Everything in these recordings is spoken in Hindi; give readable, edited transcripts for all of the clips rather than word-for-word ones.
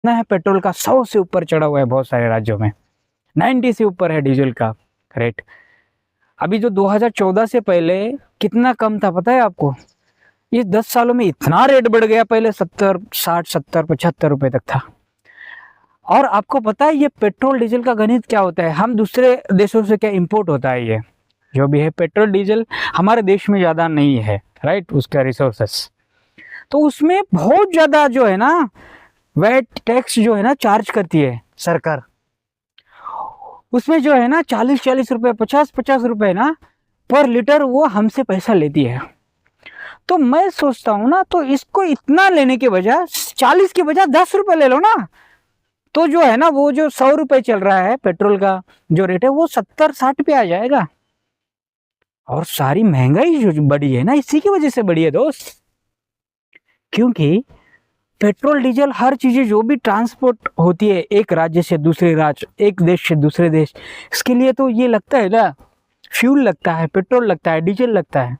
ना है पेट्रोल का 100 से ऊपर चढ़ा हुआ है बहुत सारे राज्यों में, 90 से ऊपर है डीजल का रेट। अभी जो 2014 से पहले कितना कम था पता है आपको? ये 10 सालों में इतना रेट बढ़ गया, पहले 70 60 70 75 रुपए तक था। और आपको पता है ये पेट्रोल डीजल का गणित क्या होता है? हम दूसरे देशों से क्या इंपोर्ट होता है, ये जो भी है पेट्रोल डीजल हमारे देश में ज़्यादा नहीं है, राइट, उसका रिसोर्सेस। तो उसमें बहुत ज़्यादा जो है ना वैट टैक्स जो है ना चार्ज करती है सरकार। उसमें जो है ना 40 रुपए 50 रुपए ना पर लीटर वो हमसे पैसा लेती है। तो मैं सोचता हूँ ना, तो इसको इतना लेने के बजाय 40 के बजाय 10 रुपए ले लो ना, तो जो है ना वो जो 100 रुपए चल रहा है पेट्रोल का जो रेट है वो 70 60 पे आ जाएगा। और सारी महंगाई जो बढ़ी है ना इसी की वजह से बढ़ी है दोस्त, क्योंकि पेट्रोल डीजल हर चीजें जो भी ट्रांसपोर्ट होती है एक राज्य से दूसरे राज्य, एक देश से दूसरे देश, इसके लिए तो ये लगता है ना, फ्यूल लगता है, पेट्रोल लगता है, डीजल लगता है।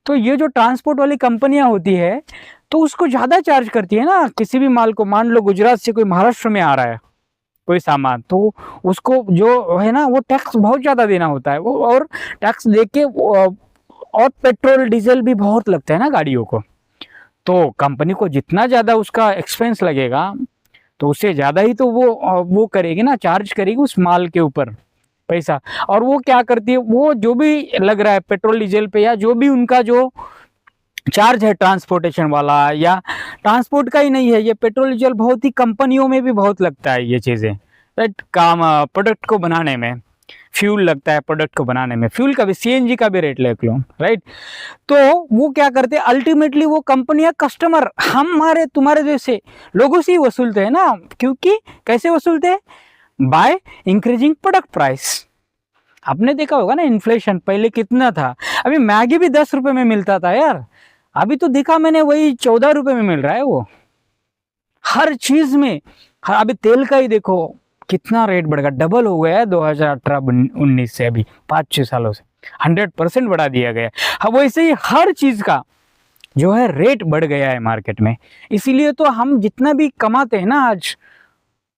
तो ये जो ट्रांसपोर्ट वाली कंपनियां होती है तो उसको ज़्यादा चार्ज करती है ना। किसी भी माल को, मान लो गुजरात से कोई महाराष्ट्र में आ रहा है कोई सामान, तो उसको जो है ना वो टैक्स बहुत ज़्यादा देना होता है वो, और टैक्स दे के और पेट्रोल डीजल भी बहुत लगता है ना गाड़ियों को। तो कंपनी को जितना ज़्यादा उसका एक्सपेंस लगेगा तो उससे ज़्यादा ही तो वो करेगी ना, चार्ज करेगी उस माल के ऊपर पैसा। और वो क्या करती है, वो जो भी लग रहा है पेट्रोल डीजल पे या जो भी उनका जो चार्ज है ट्रांसपोर्टेशन वाला, या ट्रांसपोर्ट का ही नहीं है, ये पेट्रोल डीजल बहुत ही कंपनियों में भी बहुत लगता है ये चीज़ें, राइट, काम प्रोडक्ट को बनाने में फ्यूल लगता है, प्रोडक्ट को बनाने में फ्यूल का भी, सीएनजी का भी रेट ले लो, राइट। तो वो क्या करते हैं अल्टीमेटली, वो कंपनियां कस्टमर हमारे तुम्हारे जैसे लोगों से ही वसूलते हैं ना। क्योंकि कैसे वसूलते हैं? By increasing product price. आपने देखा होगा ना इन्फ्लेशन पहले कितना था, अभी मैगी भी 10 रुपए में मिलता था यार, अभी तो देखा मैंने वही 14 रुपए में मिल रहा है वो, हर चीज में। अभी तेल का ही देखो कितना रेट बढ़ गया, डबल हो गया है 2018-19 से, अभी 5-6 सालों से 100% बढ़ा दिया गया। हाँ, वैसे ही हर चीज का जो है रेट बढ़ गया है मार्केट में। इसीलिए तो हम जितना भी कमाते हैं ना आज,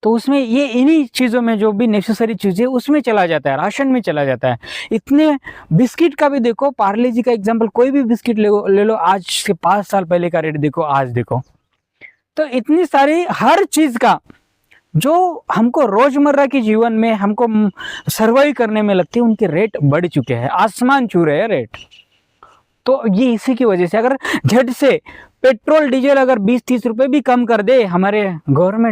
तो उसमें ये इन्हीं चीज़ों में जो भी नेसेसरी चीज़ें उसमें चला जाता है, राशन में चला जाता है। इतने बिस्किट का भी देखो, पार्ले जी का एग्जांपल, कोई भी बिस्किट ले लो, आज से 5 साल पहले का रेट देखो, आज देखो। तो इतनी सारी हर चीज़ का जो हमको रोजमर्रा के जीवन में हमको सर्वाइव करने में लगती है, उनके रेट बढ़ चुके हैं, आसमान छू रहे हैं रेट। तो ये इसी की वजह से, अगर झट से पेट्रोल डीजल अगर 20-30 रुपए भी कम कर दे हमारे गवर्नमेंट